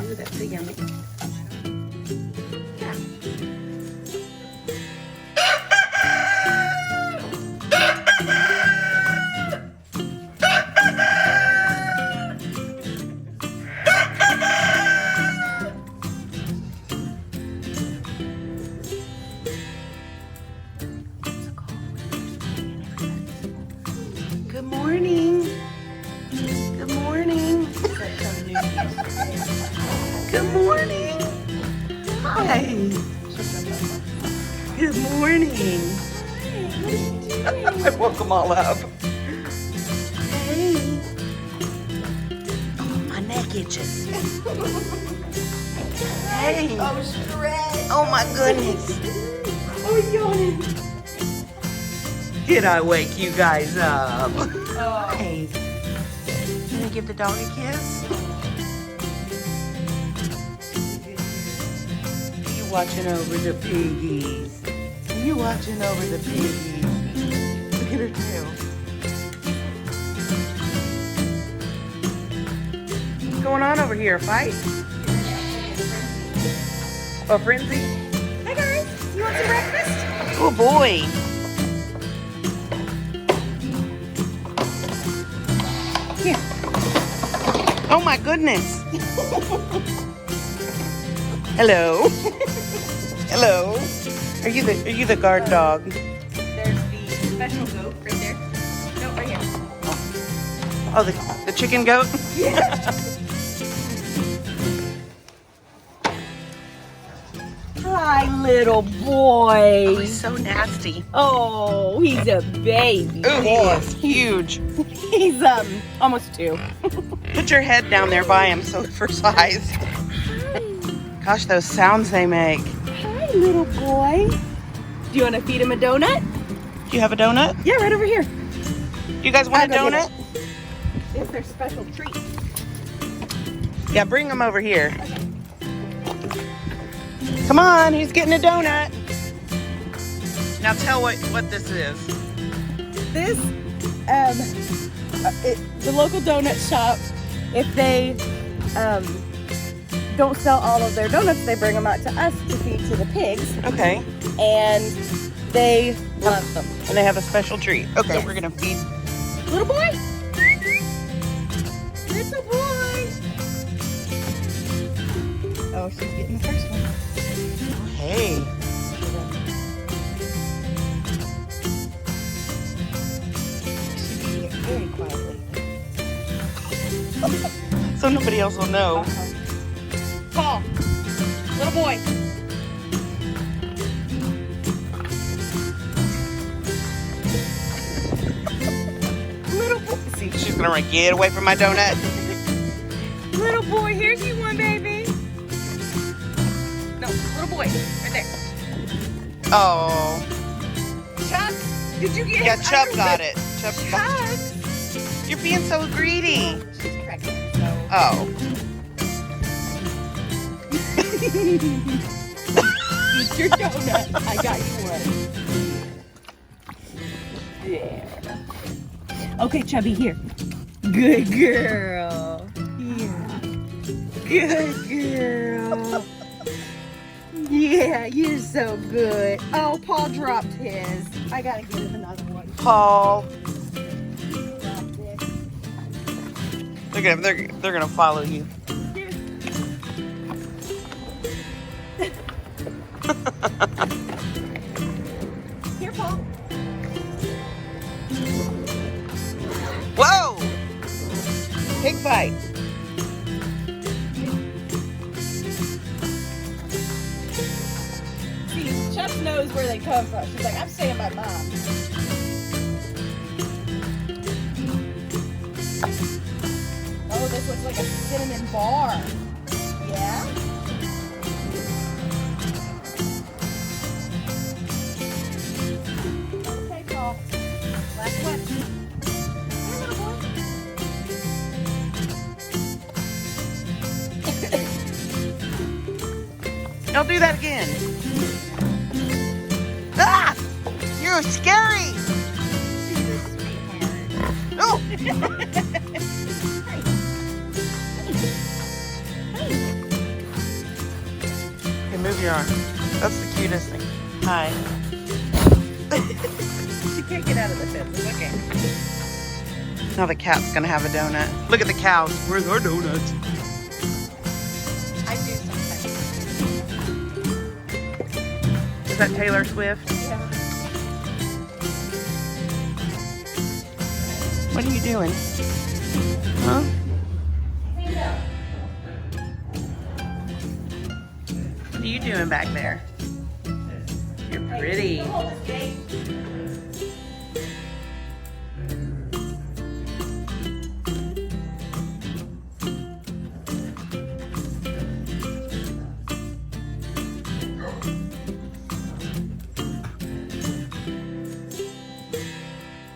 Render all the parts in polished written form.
Ooh, that's a yummy. Yeah. Good morning. Good morning. Good morning. Hi. Good morning. I woke them all up. Hey. Oh, my neck itches. Hey. Oh, stretch. Oh, my goodness. Oh, yawning. Did I wake you guys up? Oh. Hey. Can I give the dog a kiss? Are you watching over the piggies? Are you watching over the piggies? Look at her tail. What's going on over here? A fight? A frenzy? Hi, guys. You want some breakfast? Oh boy. Here. Oh my goodness. Hello. Hello. Are you the guard dog? There's the special goat right there. No, right here. Oh, the chicken goat? Yeah. Hi, little boy. Oh, he's so nasty. Oh, he's a baby. Oh, he is huge. He's almost 2. Put your head down there by him so for size. Gosh, those sounds they make. Hi, little boy. Do you want to feed him a donut? Do you have a donut? Yeah, right over here. You guys want a I'll go get donut? It's their special treat. Yeah, bring him over here. Come on, he's getting a donut. Now tell what this is. This, the local donut shop, if they don't sell all of their donuts, they bring them out to us to feed to the pigs, Okay. and they love them. And they have a special treat. Okay, Yes. we're gonna feed. Little boy! Little boy! Oh, she's getting the first one. Hey. She's eating it very quietly. So nobody else will know. Paul! Little boy! Little boy! See, She's gonna run, get away from my donut. little boy, here's you one, baby. No, little boy, right there. Oh. Chubbs, did you get Yeah, his Chubb ice got cream? it. Chubb got it. Chubbs. You're being so greedy. She's pregnant, so. Oh. Eat your donut. I got you one. Yeah. Okay, Chubby, here. Good girl. Here. Good girl. Yeah, you're so good. Oh, Paul dropped his. I gotta get him another one. Paul. Dropped it. Look at them. They're gonna follow you. Here, Paul. Whoa! Pig fight. See, Chubbs knows where they come from. She's like, I'm staying by mom. Oh, this looks like a cinnamon bar. Yeah? Okay, Paul. Last one. Here, little boy. Don't do that again. Ah! You're scary. She's a sweetheart. Oh! are. That's the cutest thing. Hi. She can't get out of the fence. It's okay. Now the cat's gonna have a donut. Look at the cows. Where's our donuts? I do sometimes. Is that Taylor Swift? Yeah. What are you doing? Huh? What are you doing back there? You're pretty.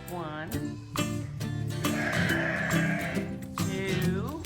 One, two,